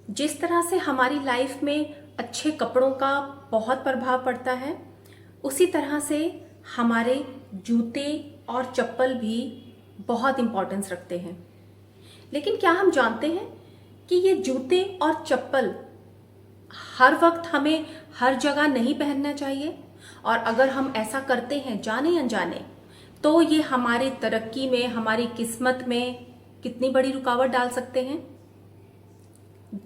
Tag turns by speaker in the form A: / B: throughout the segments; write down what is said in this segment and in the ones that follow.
A: जिस तरह से हमारी लाइफ में अच्छे कपड़ों का बहुत प्रभाव पड़ता है, उसी तरह से हमारे जूते और चप्पल भी बहुत इम्पोर्टेंस रखते हैं। लेकिन क्या हम जानते हैं कि ये जूते और चप्पल हर वक्त हमें हर जगह नहीं पहनना चाहिए, और अगर हम ऐसा करते हैं जाने अनजाने तो ये हमारी तरक्की में, हमारी किस्मत में कितनी बड़ी रुकावट डाल सकते हैं।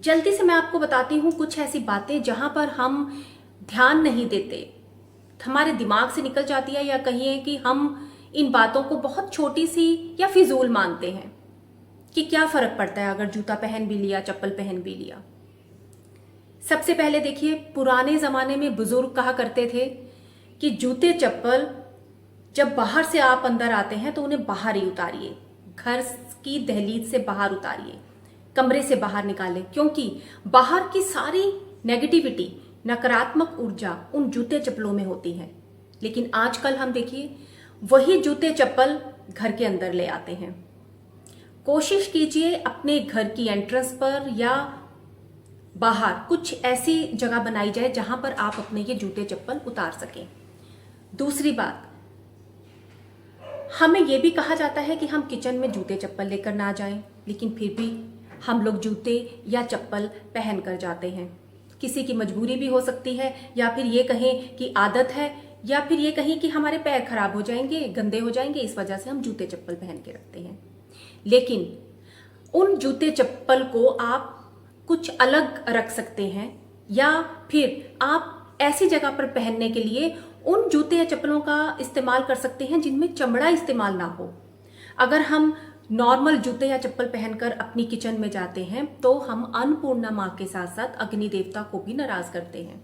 A: जल्दी से मैं आपको बताती हूँ कुछ ऐसी बातें जहां पर हम ध्यान नहीं देते, हमारे दिमाग से निकल जाती है, या कहिए कि हम इन बातों को बहुत छोटी सी या फिजूल मानते हैं कि क्या फर्क पड़ता है अगर जूता पहन भी लिया, चप्पल पहन भी लिया। सबसे पहले देखिए, पुराने जमाने में बुजुर्ग कहा करते थे कि जूते चप्पल जब बाहर से आप अंदर आते हैं तो उन्हें बाहर ही उतारिए, घर की दहलीज से बाहर उतारिए, कमरे से बाहर निकालें, क्योंकि बाहर की सारी नेगेटिविटी, नकारात्मक ऊर्जा उन जूते चप्पलों में होती है। लेकिन आजकल हम देखिए वही जूते चप्पल घर के अंदर ले आते हैं। कोशिश कीजिए अपने घर की एंट्रेंस पर या बाहर कुछ ऐसी जगह बनाई जाए जहां पर आप अपने ये जूते चप्पल उतार सकें। दूसरी बात, हमें यह भी कहा जाता है कि हम किचन में जूते चप्पल लेकर ना जाएं, लेकिन फिर भी हम लोग जूते या चप्पल पहन कर जाते हैं। किसी की मजबूरी भी हो सकती है, या फिर ये कहें कि आदत है, या फिर ये कहें कि हमारे पैर खराब हो जाएंगे, गंदे हो जाएंगे, इस वजह से हम जूते चप्पल पहन के रखते हैं। लेकिन उन जूते चप्पल को आप कुछ अलग रख सकते हैं, या फिर आप ऐसी जगह पर पहनने के लिए उन जूते या चप्पलों का इस्तेमाल कर सकते हैं जिनमें चमड़ा इस्तेमाल ना हो। अगर हम नॉर्मल जूते या चप्पल पहनकर अपनी किचन में जाते हैं तो हम अन्नपूर्णा माँ के साथ साथ अग्नि देवता को भी नाराज करते हैं।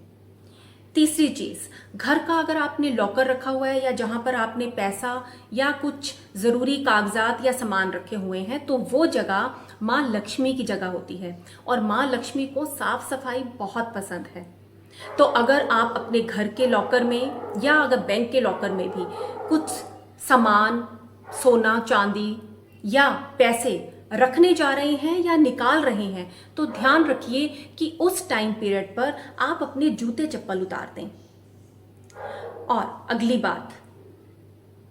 A: तीसरी चीज, घर का अगर आपने लॉकर रखा हुआ है या जहां पर आपने पैसा या कुछ जरूरी कागजात या सामान रखे हुए हैं, तो वो जगह माँ लक्ष्मी की जगह होती है, और माँ लक्ष्मी को साफ सफाई बहुत पसंद है। तो अगर आप अपने घर के लॉकर में या अगर बैंक के लॉकर में भी कुछ सामान, सोना चांदी या पैसे रखने जा रहे हैं या निकाल रहे हैं, तो ध्यान रखिए कि उस टाइम पीरियड पर आप अपने जूते चप्पल उतार दें। और अगली बात,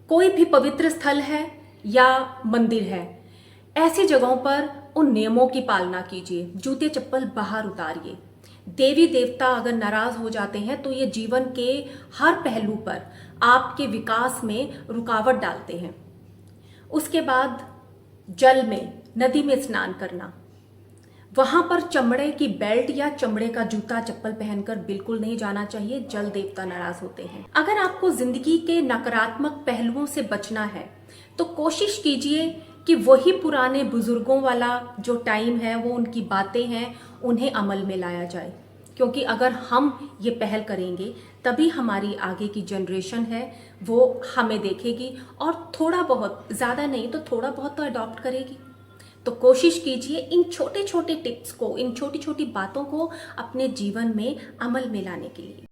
A: कोई भी पवित्र स्थल है या मंदिर है, ऐसी जगहों पर उन नियमों की पालना कीजिए, जूते चप्पल बाहर उतारिए। देवी देवता अगर नाराज हो जाते हैं तो ये जीवन के हर पहलू पर आपके विकास में रुकावट डालते हैं। उसके बाद जल में, नदी में स्नान करना, वहां पर चमड़े की बेल्ट या चमड़े का जूता चप्पल पहनकर बिल्कुल नहीं जाना चाहिए, जल देवता नाराज होते हैं। अगर आपको जिंदगी के नकारात्मक पहलुओं से बचना है तो कोशिश कीजिए कि वही पुराने बुजुर्गों वाला जो टाइम है, वो उनकी बातें हैं, उन्हें अमल में लाया जाए। क्योंकि अगर हम ये पहल करेंगे तभी हमारी आगे की जनरेशन है वो हमें देखेगी, और थोड़ा बहुत, ज़्यादा नहीं तो थोड़ा बहुत तो अडॉप्ट करेगी। तो कोशिश कीजिए इन छोटे छोटे टिप्स को, इन छोटी छोटी बातों को अपने जीवन में अमल में लाने के लिए।